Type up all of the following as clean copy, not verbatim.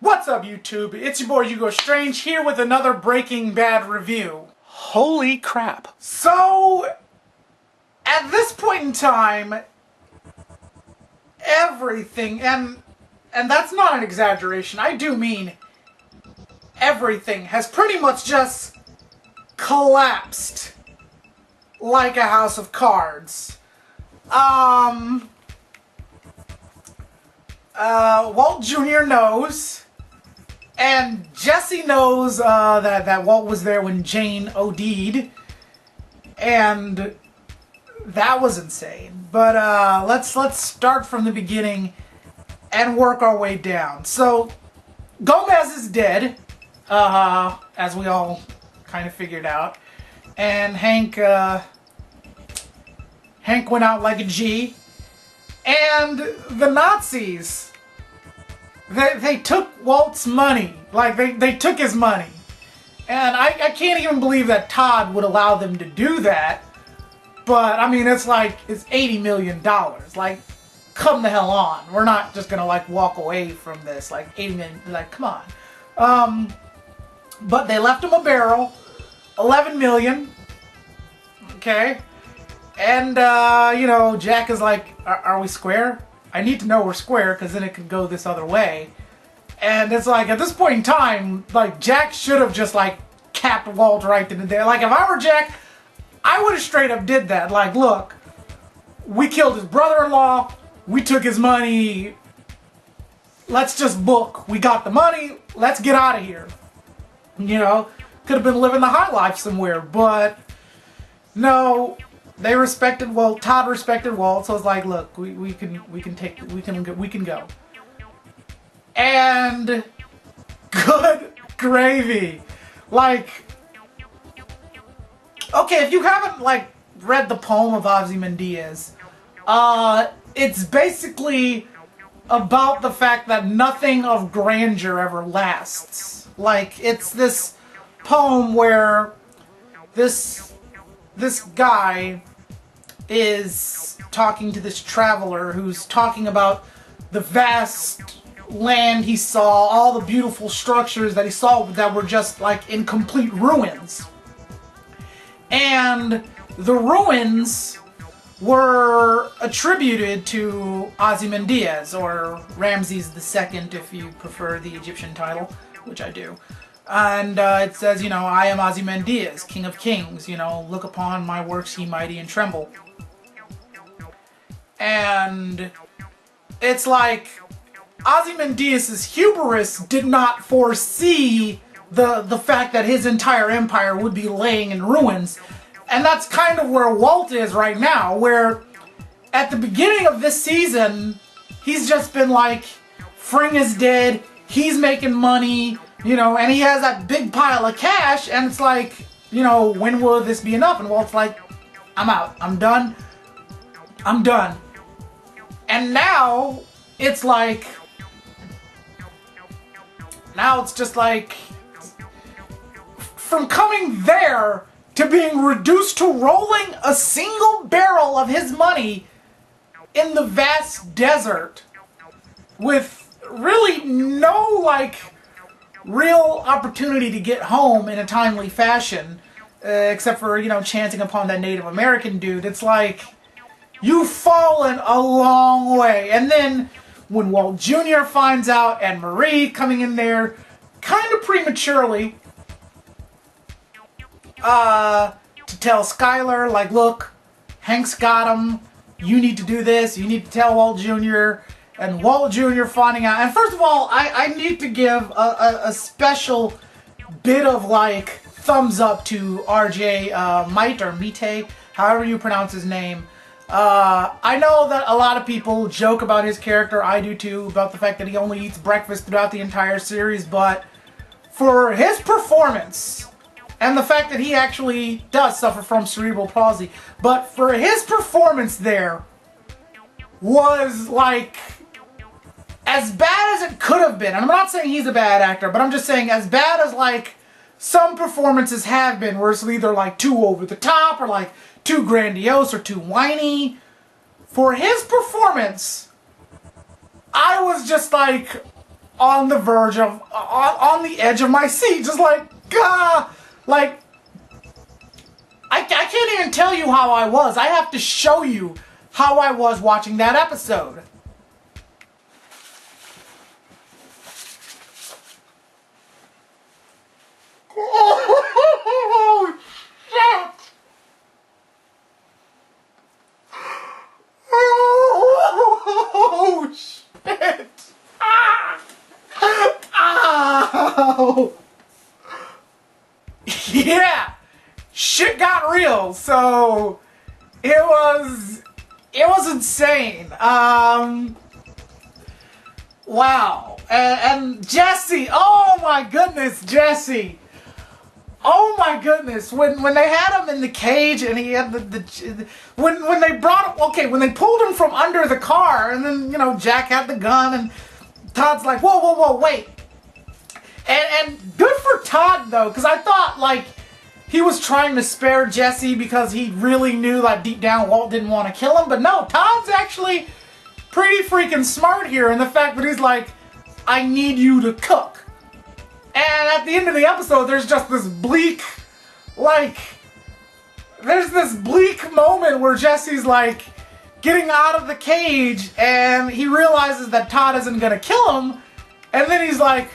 What's up, YouTube? It's your boy Hugo Strange here with another Breaking Bad review. Holy crap. So, at this point in time, everything, and that's not an exaggeration, I do mean everything, has pretty much just collapsed like a house of cards. Walt Jr. knows. And Jesse knows that Walt was there when Jane OD'd, and that was insane. But let's start from the beginning and work our way down. So Gomez is dead, as we all kind of figured out, and Hank went out like a G, and the Nazis. They took Walt's money. Like, they took his money. And I can't even believe that Todd would allow them to do that. But, I mean, it's like, it's $80 million. Like, come the hell on. We're not just gonna, like, walk away from this. Like, 80 million, like, come on. But they left him a barrel. 11 million. Okay? And, you know, Jack is like, are we square? I need to know we're square, because then it could go this other way. And it's like, at this point in time, like, Jack should have just, like, capped Walt right then and there. Like, if I were Jack, I would have straight up did that. Like, look, we killed his brother-in-law, we took his money, let's just book. We got the money, let's get out of here. You know, could have been living the high life somewhere, but no. They respected Walt. Todd respected Walt, so it's like, look, we can go. And good gravy. Like, okay, if you haven't like read the poem of Ozymandias, it's basically about the fact that nothing of grandeur ever lasts. Like, it's this poem where this guy is talking to this traveler who's talking about the vast land he saw, all the beautiful structures that he saw that were just like in complete ruins. And the ruins were attributed to Ozymandias, or Ramses II if you prefer the Egyptian title, which I do. And it says, you know, I am Ozymandias, King of Kings, you know, look upon my works, ye mighty, and tremble. And it's like, Ozymandias' hubris did not foresee the fact that his entire empire would be laying in ruins. And that's kind of where Walt is right now, where at the beginning of this season, he's just been like, Fring is dead, he's making money, you know, and he has that big pile of cash, and it's like, you know, when will this be enough? And Walt's like, I'm out. I'm done. I'm done. And now, it's like, now it's just like, from coming there to being reduced to rolling a single barrel of his money in the vast desert with really no, like, real opportunity to get home in a timely fashion, except for, you know, chanting upon that Native American dude. It's like, you've fallen a long way. And then when Walt Jr. finds out, and Marie coming in there kind of prematurely to tell Skyler, like, look, Hank's got him, you need to do this, you need to tell Walt Jr., and Walt Jr. finding out. And first of all, I need to give a special bit of, like, thumbs up to RJ Mite, or Mite, however you pronounce his name. I know that a lot of people joke about his character, I do too, about the fact that he only eats breakfast throughout the entire series, but for his performance, and the fact that he actually does suffer from cerebral palsy, but for his performance there was, like, as bad as it could have been. And I'm not saying he's a bad actor, but I'm just saying as bad as, like, some performances have been, where it's either, like, too over the top, or, like, too grandiose, or too whiny. For his performance, I was just like, on the verge of, on the edge of my seat, just like, gah! Like, I can't even tell you how I was. I have to show you how I was watching that episode. Oh, shit! Oh, shit! Ah! Ow! Yeah! Shit got real, so it was insane. Wow. And Jesse, oh my goodness, Jesse. Oh my goodness, when they had him in the cage and he had when they brought him, okay, when they pulled him from under the car and then, you know, Jack had the gun and Todd's like, whoa, wait. And good for Todd though, because I thought like he was trying to spare Jesse because he really knew like deep down Walt didn't want to kill him, but no, Todd's actually pretty freaking smart here in the fact that he's like, I need you to cook. And at the end of the episode, there's just this bleak, like, there's this bleak moment where Jesse's like getting out of the cage and he realizes that Todd isn't gonna kill him. And then he's like,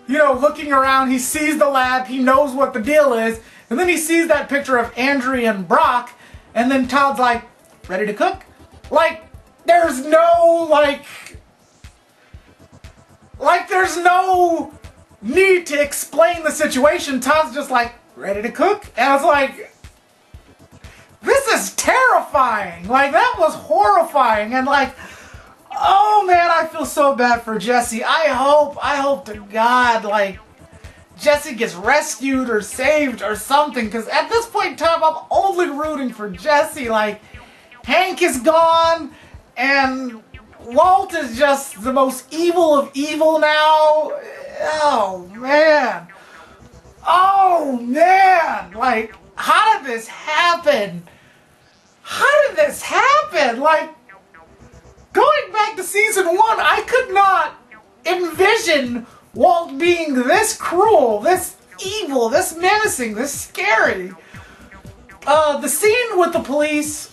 you know, looking around, he sees the lab, he knows what the deal is. And then he sees that picture of Andrea and Brock. And then Todd's like, ready to cook? Like, there's no, there's no need to explain the situation. Todd's just like, ready to cook? And I was like, this is terrifying. Like, that was horrifying. And like, oh man, I feel so bad for Jesse. I hope to God, like, Jesse gets rescued or saved or something. Because at this point in time, I'm only rooting for Jesse. Like, Hank is gone. And Walt is just the most evil of evil now. Oh, man. Oh, man. Like, how did this happen? How did this happen? Like, going back to season 1, I could not envision Walt being this cruel, this evil, this menacing, this scary. The scene with the police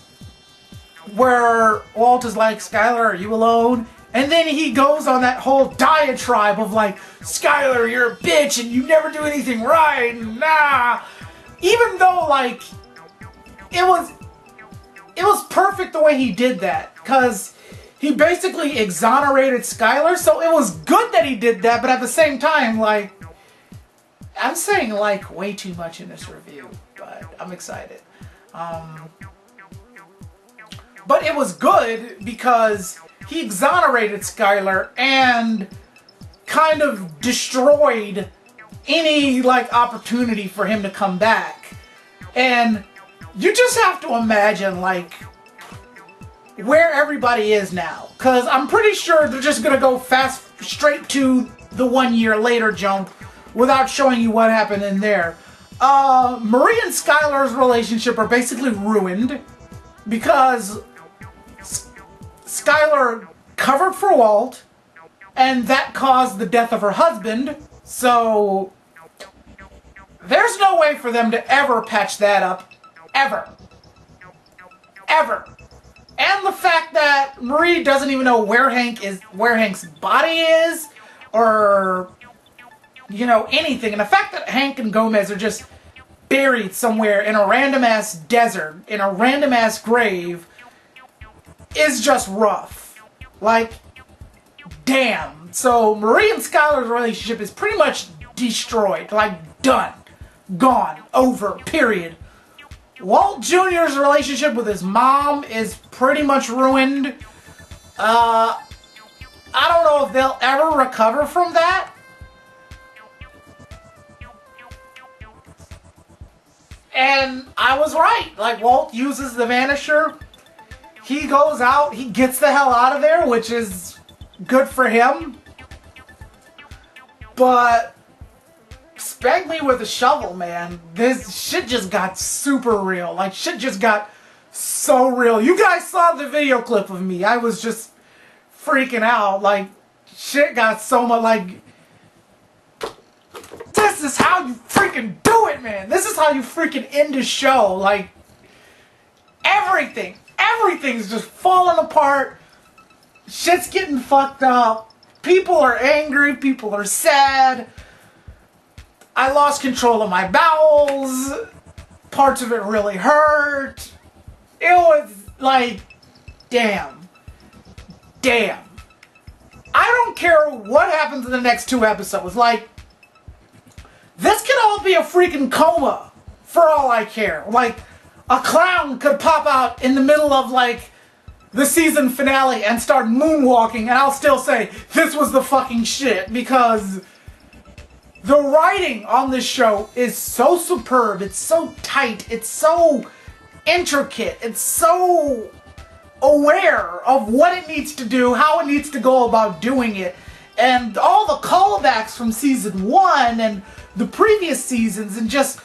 where Walt is like, Skylar, are you alone? And then he goes on that whole diatribe of like, Skylar, you're a bitch and you never do anything right, and nah. Even though like, it was perfect the way he did that, because he basically exonerated Skylar, so it was good that he did that, but at the same time, like, I'm saying like way too much in this review, but I'm excited. But it was good because he exonerated Skylar and kind of destroyed any, like, opportunity for him to come back. And you just have to imagine, like, where everybody is now. Because I'm pretty sure they're just going to go straight to the 1 year later jump without showing you what happened in there. Marie and Skylar's relationship are basically ruined because Skylar covered for Walt, and that caused the death of her husband, so there's no way for them to ever patch that up. Ever. Ever. And the fact that Marie doesn't even know where Hank's body is, or, you know, anything. And the fact that Hank and Gomez are just buried somewhere in a random-ass desert, in a random-ass grave, is just rough. Like, damn. So Marie and Skylar's relationship is pretty much destroyed. Like, done. Gone. Over. Period. Walt Jr.'s relationship with his mom is pretty much ruined. I don't know if they'll ever recover from that. And I was right. Like, Walt uses the Vanisher. He goes out, he gets the hell out of there, which is good for him. But spank me with a shovel, man. This shit just got super real. Like, shit just got so real. You guys saw the video clip of me. I was just freaking out. Like, shit got so much, like, this is how you freaking do it, man. This is how you freaking end a show. Like, everything's just falling apart. Shit's getting fucked up. People are angry. People are sad. I lost control of my bowels. Parts of it really hurt. It was like, damn. I don't care what happens in the next 2 episodes. Like, this could all be a freaking coma for all I care. Like, a clown could pop out in the middle of, like, the season finale and start moonwalking, and I'll still say, this was the fucking shit, because the writing on this show is so superb, it's so tight, it's so intricate, it's so aware of what it needs to do, how it needs to go about doing it, and all the callbacks from season 1 and the previous seasons, and just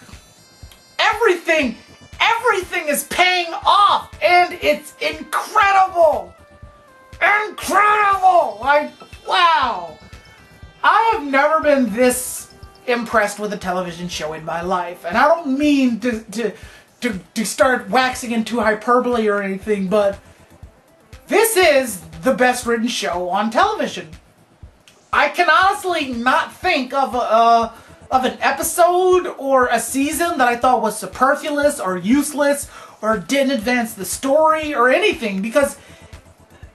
everything is paying off, and it's incredible! Like, wow! I have never been this impressed with a television show in my life, and I don't mean to start waxing into hyperbole or anything, but this is the best written show on television. I can honestly not think of an episode or a season that I thought was superfluous or useless or didn't advance the story or anything, because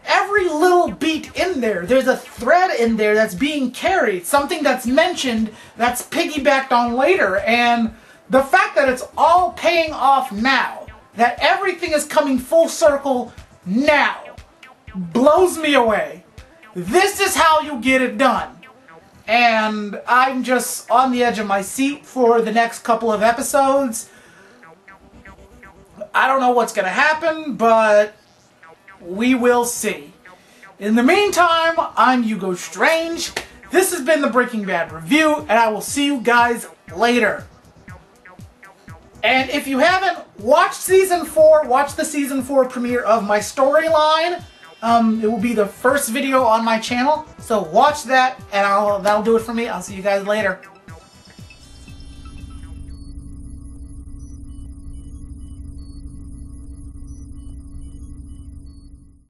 every little beat in there, there's a thread in there that's being carried, something that's mentioned that's piggybacked on later, and the fact that it's all paying off now, that everything is coming full circle now, blows me away. This is how you get it done. And I'm just on the edge of my seat for the next couple of episodes. I don't know what's going to happen, but we will see. In the meantime, I'm Hugo Strange. This has been the Breaking Bad Review, and I will see you guys later. And if you haven't watched Season 4, watch the Season 4 premiere of my storyline. It will be the first video on my channel, so watch that, and that'll do it for me. I'll see you guys later.